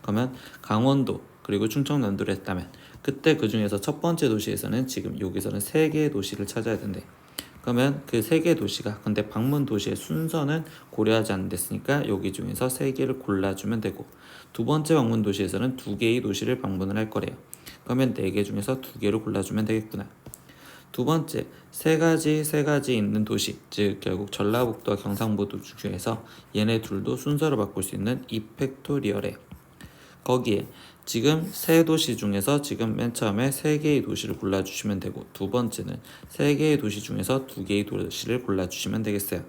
[SPEAKER 1] 그러면 강원도 그리고 충청남도를 했다면 그때 그 중에서 첫 번째 도시에서는 지금 여기서는 3개의 도시를 찾아야 된대. 그러면 그 3개의 도시가 근데 방문 도시의 순서는 고려하지 않는댔으니까 여기 중에서 3개를 골라주면 되고 두 번째 방문 도시에서는 2개의 도시를 방문을 할 거래요. 그러면 4개 중에서 2개를 골라주면 되겠구나. 두 번째, 세 가지 있는 도시, 즉 결국 전라북도와 경상북도 중에서 얘네 둘도 순서를 바꿀 수 있는 이팩토리얼에 거기에 지금 세 도시 중에서 지금 맨 처음에 세 개의 도시를 골라주시면 되고 두 번째는 세 개의 도시 중에서 두 개의 도시를 골라주시면 되겠어요.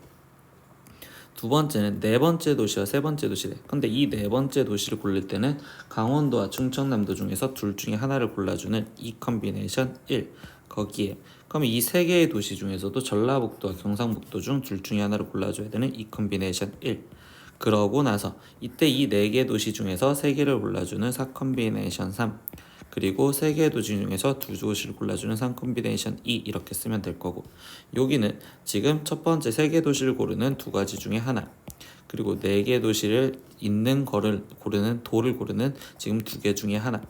[SPEAKER 1] 두 번째는 네 번째 도시와 세 번째 도시래. 근데 이 네 번째 도시를 고를 때는 강원도와 충청남도 중에서 둘 중에 하나를 골라주는 이 컨비네이션 1. 거기에 그럼 이 세 개의 도시 중에서도 전라북도와 경상북도 중 둘 중에 하나를 골라줘야 되는 이 컨비네이션 1. 그러고 나서 이때 이 네 개 도시 중에서 세 개를 골라주는 4 컨비네이션 3. 그리고 세 개의 도시 중에서 두 도시를 골라주는 3 컨비네이션 2 이렇게 쓰면 될 거고 여기는 지금 첫 번째 세 개 도시를 고르는 두 가지 중에 하나 그리고 네 개 도시를 있는 거를 고르는 도를 고르는 지금 두 개 중에 하나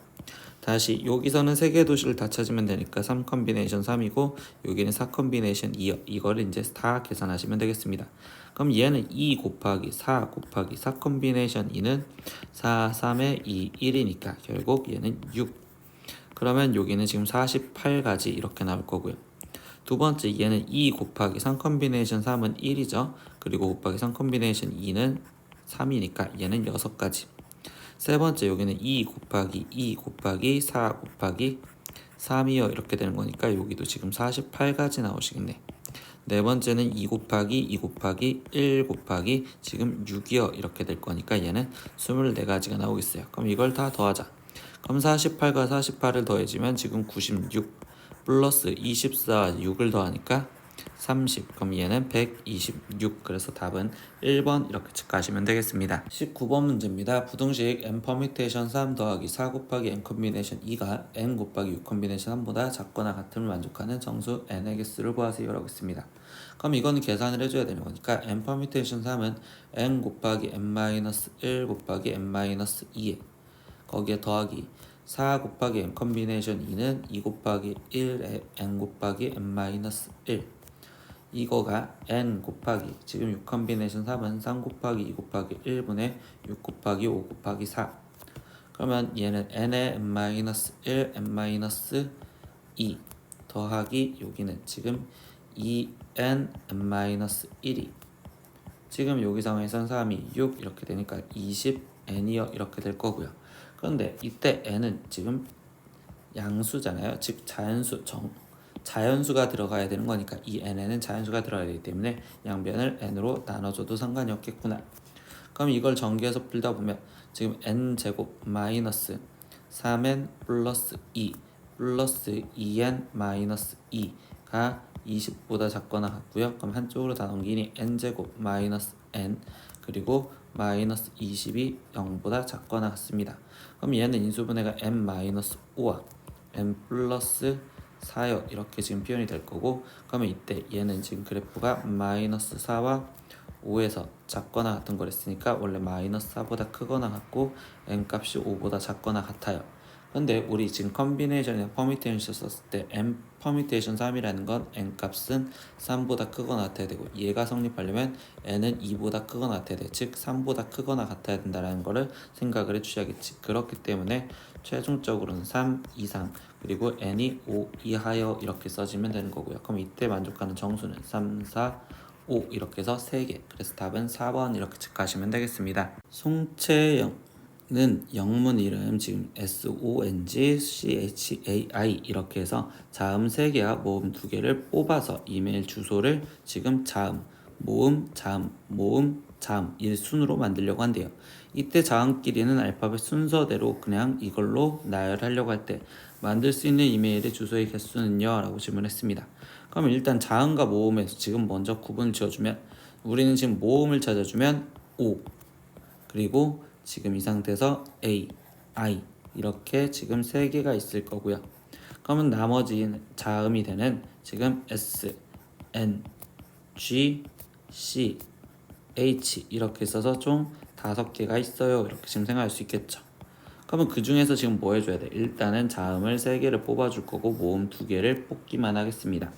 [SPEAKER 1] 다시 여기서는 세 개 도시를 다 찾으면 되니까 3 컨비네이션 3이고 여기는 4 컨비네이션 2요. 이거를 이제 다 계산하시면 되겠습니다. 그럼 얘는 2 곱하기 4 곱하기 4 컨비네이션 2는 4, 3에 2, 1이니까 결국 얘는 6. 그러면 여기는 지금 48가지 이렇게 나올 거고요. 두 번째 얘는 2 곱하기 3 컨비네이션 3은 1이죠. 그리고 곱하기 3 컨비네이션 2는 3이니까 얘는 6가지. 세 번째 여기는 2 곱하기 4 곱하기 3이요 이렇게 되는 거니까 여기도 지금 48가지 나오시겠네. 네 번째는 2 곱하기 1 곱하기 지금 6이요 이렇게 될 거니까 얘는 24가지가 나오겠어요. 그럼 이걸 다 더하자. 그럼 48과 48을 더해주면 지금 96 플러스 24, 6을 더하니까 30. 그럼 얘는 126. 그래서 답은 1번 이렇게 체크하시면 되겠습니다. 19번 문제입니다. 부등식 n 퍼뮤테이션 3 더하기 4 곱하기 n 컨비네이션 2가 n 곱하기 6 컨비네이션 3보다 작거나 같음을 만족하는 정수 n의 개수를 구하세요 라고 있습니다. 그럼 이거는 계산을 해줘야 되는 거니까 n 퍼뮤테이션 3은 n 곱하기 n-1 곱하기 n-2에 거기에 더하기 4 곱하기 n 컨비네이션 2는 2 곱하기 1에 n 곱하기 n-1 이거가 n 곱하기 지금 6 컨비네이션 3은 3 곱하기 2 곱하기 1분의 6 곱하기 5 곱하기 4 그러면 얘는 n의 n-1 n-2 더하기 여기는 지금 2n n-1이 지금 여기 상황에선 3이 6 이렇게 되니까 20n이요 이렇게 될 거고요. 그런데 이때 n은 지금 양수잖아요. 즉 자연수가 들어가야 되는 거니까 이 n에는 자연수가 들어가야 되기 때문에 양변을 n으로 나눠줘도 상관이 없겠구나. 그럼 이걸 전개해서 풀다 보면 지금 n제곱 마이너스 3n 플러스 2 플러스 2n 마이너스 2가 20보다 작거나 같고요. 그럼 한쪽으로 다 넘기니 n제곱 마이너스 n 그리고 마이너스 20이 0보다 작거나 같습니다. 그럼 얘는 인수분해가 n-5와 n 플러스 4요 이렇게 지금 표현이 될 거고 그러면 이때 얘는 지금 그래프가 마이너스 4와 5에서 작거나 같은 거랬으니까 원래 마이너스 4보다 크거나 같고 n 값이 5보다 작거나 같아요. 근데 우리 지금 컨비네이션이나 퍼뮤테이션 썼을 때 n 퍼뮤테이션 3이라는 건 n 값은 3보다 크거나 같아야 되고 얘가 성립하려면 n은 2보다 크거나 같아야 돼. 즉 3보다 크거나 같아야 된다는 거를 생각을 해주셔야겠지. 그렇기 때문에 최종적으로는 3 이상 그리고 n이 5 이하여 이렇게 써지면 되는 거고요. 그럼 이때 만족하는 정수는 3, 4, 5 이렇게 해서 3개. 그래서 답은 4번 이렇게 체크하시면 되겠습니다. 송채영은 영문 이름 지금 SONGCHAI 이렇게 해서 자음 3개와 모음 2개를 뽑아서 이메일 주소를 지금 자음, 모음, 자음, 모음, 자음 이 순으로 만들려고 한대요. 이때 자음끼리는 알파벳 순서대로 그냥 이걸로 나열하려고 할 때 만들 수 있는 이메일의 주소의 개수는요? 라고 질문했습니다. 그럼 일단 자음과 모음에서 지금 먼저 구분을 지어주면 우리는 지금 모음을 찾아주면 O 그리고 지금 이 상태에서 A, I 이렇게 지금 3개가 있을 거고요. 그러면 나머지 자음이 되는 지금 S, N, G, C, H 이렇게 써서 총 5개가 있어요. 이렇게 지금 생각할 수 있겠죠. 그러면 그 중에서 지금 뭐 해줘야 돼? 일단은 자음을 3개를 뽑아줄 거고 모음 2개를 뽑기만 하겠습니다.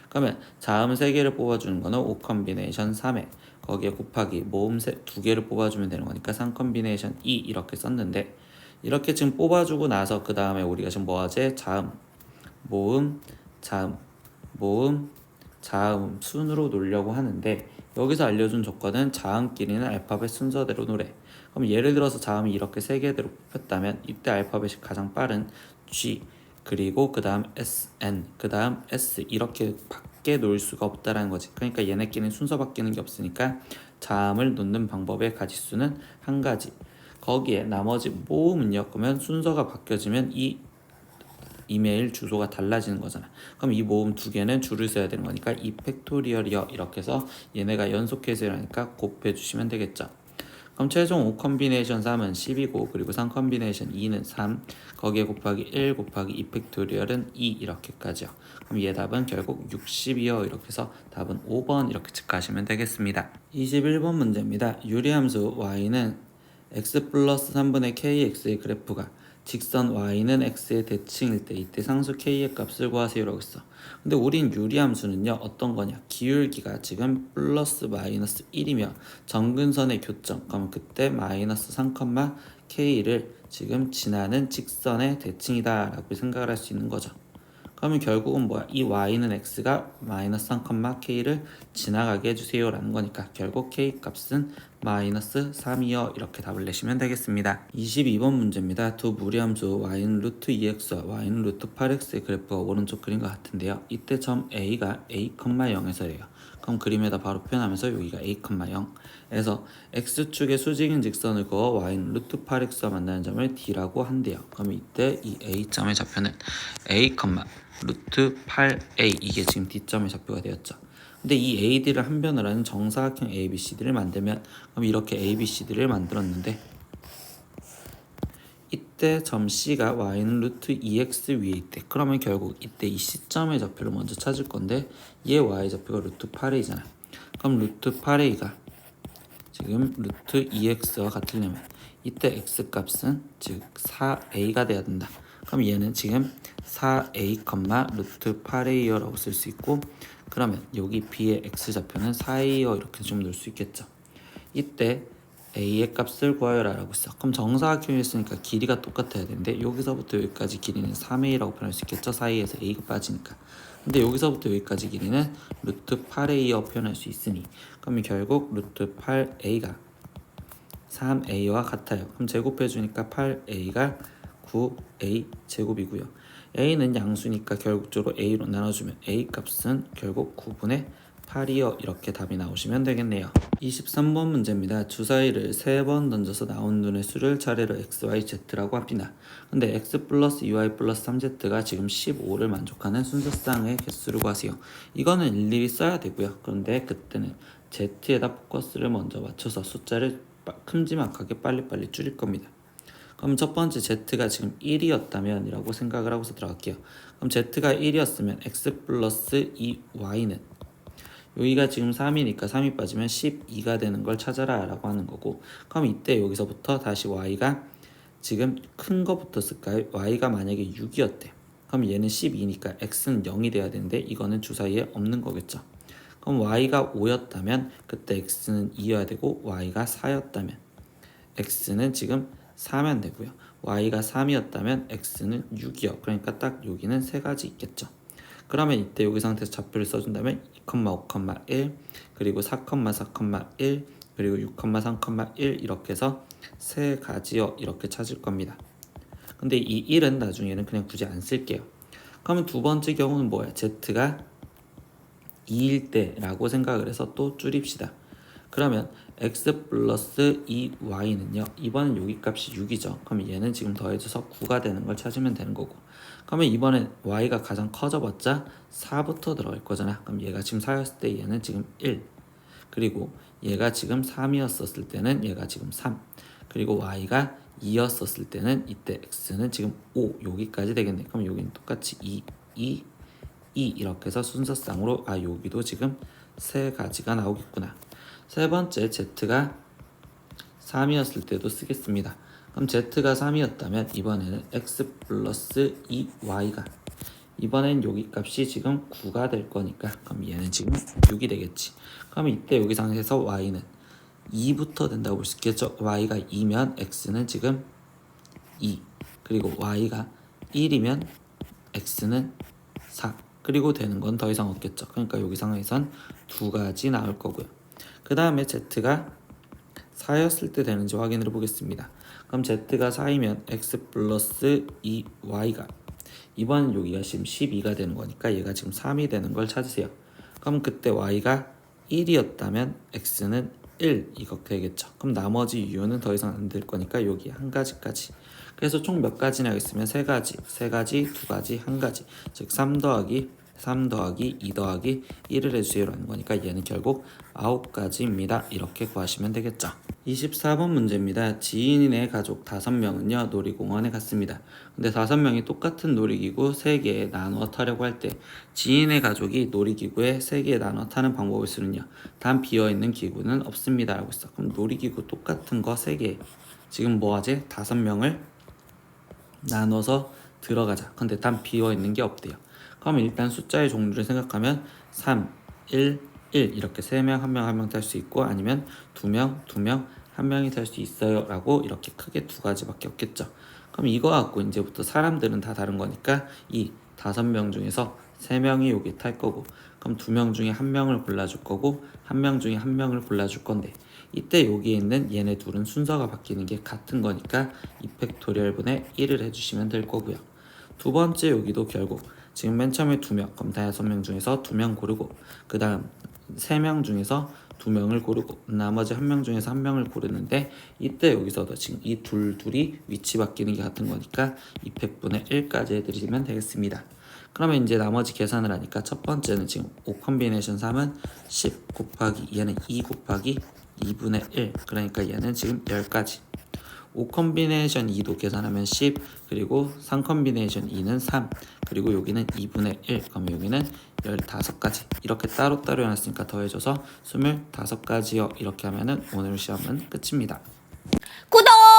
[SPEAKER 1] 그러면 자음 3개를 뽑아주는 거는 5 컨비네이션 3에 거기에 곱하기 모음 2개를 뽑아주면 되는 거니까 3 컨비네이션 2 이렇게 썼는데 이렇게 지금 뽑아주고 나서 그 다음에 우리가 지금 뭐 하지? 자음, 모음, 자음, 모음, 자음 순으로 놓으려고 하는데 여기서 알려준 조건은 자음끼리는 알파벳 순서대로 놓으래. 그럼 예를 들어서 자음이 이렇게 세 개대로 뽑혔다면 이때 알파벳이 가장 빠른 G 그리고 그 다음 S, N, 그 다음 S 이렇게 밖에 놓을 수가 없다라는 거지. 그러니까 얘네끼리는 순서 바뀌는 게 없으니까 자음을 놓는 방법의 가지수는 한 가지. 거기에 나머지 모음은요. 그러면 순서가 바뀌어지면 이 이메일 주소가 달라지는 거잖아. 그럼 이 모음 두 개는 줄을 써야 되는 거니까 이 팩토리얼이요 이렇게 해서 얘네가 연속해서 일어나니까 곱해 주시면 되겠죠. 그럼 최종 5 컨비네이션 3은 10이고 그리고 3 컨비네이션 2는 3 거기에 곱하기 1 곱하기 2 팩토리얼은 2 이렇게까지요. 그럼 얘 답은 결국 60이요 이렇게 해서 답은 5번 이렇게 체크하시면 되겠습니다. 21번 문제입니다. 유리함수 y는 x 플러스 3분의 kx의 그래프가 직선 y는 x의 대칭일 때 이때 상수 k의 값을 구하세요라고 했어. 근데 우린 유리함수는요 어떤 거냐, 기울기가 지금 플러스 마이너스 1이면 정근선의 교점, 그럼 그때 마이너스 3, k를 지금 지나는 직선의 대칭이다 라고 생각을 할 수 있는 거죠. 그러면 결국은 뭐야? 이 y는 x가 마이너스 3, k를 지나가게 해주세요 라는 거니까 결국 k 값은 마이너스 3이요 이렇게 답을 내시면 되겠습니다. 22번 문제입니다. 두 무리함수 y는 루트 2x와 y는 루트 8x의 그래프가 오른쪽 그린 것 같은데요. 이때 점 a가 a, 0에서예요. 그럼 그림에다 바로 표현하면서 여기가 a, 0에서 x축의 수직인 직선을 그어 y는 루트 8x와 만나는 점을 d라고 한대요. 그럼 이때 이 a점의 좌표는 a, 루트 8a 이게 지금 d점의 좌표가 되었죠. 근데 이 AD를 한 변을 하는 정사각형 ABCD를 만들면 그럼 이렇게 ABCD를 만들었는데 이때 점 C가 Y는 루트 2X 위에 있대. 그러면 결국 이때 이 C점의 좌표를 먼저 찾을 건데 얘 Y 좌표가 루트 8A잖아. 그럼 루트 8A가 지금 루트 2X와 같으려면 이때 X 값은 즉 4A가 돼야 된다. 그럼 얘는 지금 4A, 루트 8A라고 쓸 수 있고 그러면 여기 B의 X좌표는 4A요 이렇게 좀 넣을 수 있겠죠. 이때 A의 값을 구하여라 라고 했어. 그럼 정사각형이었으니까 길이가 똑같아야 되는데 여기서부터 여기까지 길이는 3A라고 표현할 수 있겠죠. 사이에서 A가 빠지니까. 근데 여기서부터 여기까지 길이는 루트 8A여 표현할 수 있으니 그럼 결국 루트 8A가 3A와 같아요. 그럼 제곱해 주니까 8A가 9A 제곱이고요. A는 양수니까 결국적으로 A로 나눠주면 A 값은 결국 9분의 8이요 이렇게 답이 나오시면 되겠네요. 23번 문제입니다. 주사위를 3번 던져서 나온 눈의 수를 차례로 x, y, z라고 합니다. 근데 x 플러스 2y 플러스 3z가 지금 15를 만족하는 순서쌍의 개수를 구하세요. 이거는 일일이 써야 되고요. 그런데 그때는 z에다 포커스를 먼저 맞춰서 숫자를 큼지막하게 빨리빨리 줄일 겁니다. 그럼 첫 번째 z가 지금 1이었다면 이라고 생각을 하고서 들어갈게요. 그럼 z가 1이었으면 x 플러스 2y는 여기가 지금 3이니까 3이 빠지면 12가 되는 걸 찾아라 라고 하는 거고 그럼 이때 여기서부터 다시 y가 지금 큰 거부터 쓸까요? y가 만약에 6이었대. 그럼 얘는 12니까 x는 0이 돼야 되는데 이거는 주사위에 없는 거겠죠. 그럼 y가 5였다면 그때 x는 2여야 되고 y가 4였다면 x는 지금 4면 되고요. y가 3이었다면 x는 6이요. 그러니까 딱 여기는 세 가지 있겠죠. 그러면 이때 여기 상태에서 좌표를 써준다면 2,5,1 그리고 4,4,1 그리고 6,3,1 이렇게 해서 세 가지요 이렇게 찾을 겁니다. 근데 이 1은 나중에는 그냥 굳이 안 쓸게요. 그러면 두 번째 경우는 뭐야? z가 2일 때라고 생각을 해서 또 줄입시다. 그러면 x 플러스 2y는요 이번엔 여기 값이 6이죠. 그럼 얘는 지금 더해져서 9가 되는 걸 찾으면 되는 거고 그러면 이번엔 y가 가장 커져봤자 4부터 들어갈 거잖아. 그럼 얘가 지금 4였을 때 얘는 지금 1 그리고 얘가 지금 3이었을 때는 얘가 지금 3 그리고 y가 2였을 때는 이때 x는 지금 5 여기까지 되겠네. 그럼 여기는 똑같이 2 이렇게 해서 순서쌍으로 여기도 지금 세 가지가 나오겠구나. 세 번째 z가 3이었을 때도 쓰겠습니다. 그럼 z가 3이었다면 이번에는 x 플러스 2y가 이번엔 여기 값이 지금 9가 될 거니까 그럼 얘는 지금 6이 되겠지. 그럼 이때 여기 상태에서 y는 2부터 된다고 볼 수 있겠죠. y가 2면 x는 지금 2 그리고 y가 1이면 x는 4 그리고 되는 건 더 이상 없겠죠. 그러니까 여기 상황에선 2가지 나올 거고요. 그 다음에 z가 4였을 때 되는지 확인을 해보겠습니다. 그럼 z가 4이면 x 플러스 2y가 이번 여기가 지금 12가 되는 거니까 얘가 지금 3이 되는 걸 찾으세요. 그럼 그때 y가 1이었다면 x는 1 이렇게 되겠죠. 그럼 나머지 u는 더 이상 안 될 거니까 여기 한 가지까지. 그래서 총 몇 가지나 있으면 세 가지, 두 가지, 한 가지. 즉 3 더하기 2 더하기 1을 해주세요라는 거니까 얘는 결국 9가지입니다. 이렇게 구하시면 되겠죠. 24번 문제입니다. 지인의 가족 5명은요 놀이공원에 갔습니다. 근데 5명이 똑같은 놀이기구 3개에 나누어 타려고 할 때 지인의 가족이 놀이기구에 3개에 나누어 타는 방법을 쓰면요 단 비어있는 기구는 없습니다 라고 했어. 그럼 놀이기구 똑같은 거 3개 지금 뭐하지? 5명을 나눠서 들어가자. 근데 단 비어있는 게 없대요. 그럼 일단 숫자의 종류를 생각하면 3, 1, 1 이렇게 3명, 1명 탈 수 있고 아니면 2명, 1명이 탈 수 있어요 라고 이렇게 크게 2가지밖에 없겠죠. 그럼 이거 갖고 이제부터 사람들은 다 다른 거니까 이 5명 중에서 3명이 여기 탈 거고 그럼 2명 중에 1명을 골라줄 거고 1명 중에 1명을 골라줄 건데 이때 여기에 있는 얘네 둘은 순서가 바뀌는 게 같은 거니까 이펙토리얼분의 1을 해주시면 될 거고요. 두 번째 여기도 결국 지금 맨 처음에 2명 그럼 5명 중에서 2명 고르고 그 다음 3명 중에서 2명을 고르고 나머지 1명 중에서 1명을 고르는데 이때 여기서도 지금 이 둘이 위치 바뀌는 게 같은 거니까 2팩분의 1까지 해드리면 되겠습니다. 그러면 이제 나머지 계산을 하니까 첫 번째는 지금 5 컴비네이션 3은 10 곱하기 얘는 2 곱하기 2분의 1 그러니까 얘는 지금 10가지 5 컴비네이션 2도 계산하면 10 그리고 3 컴비네이션 2는 3 그리고 여기는 2분의 1 그럼 여기는 15가지 이렇게 따로따로 해놨으니까 더해줘서 25가지요 이렇게 하면은 오늘 시험은 끝입니다.
[SPEAKER 2] 구독!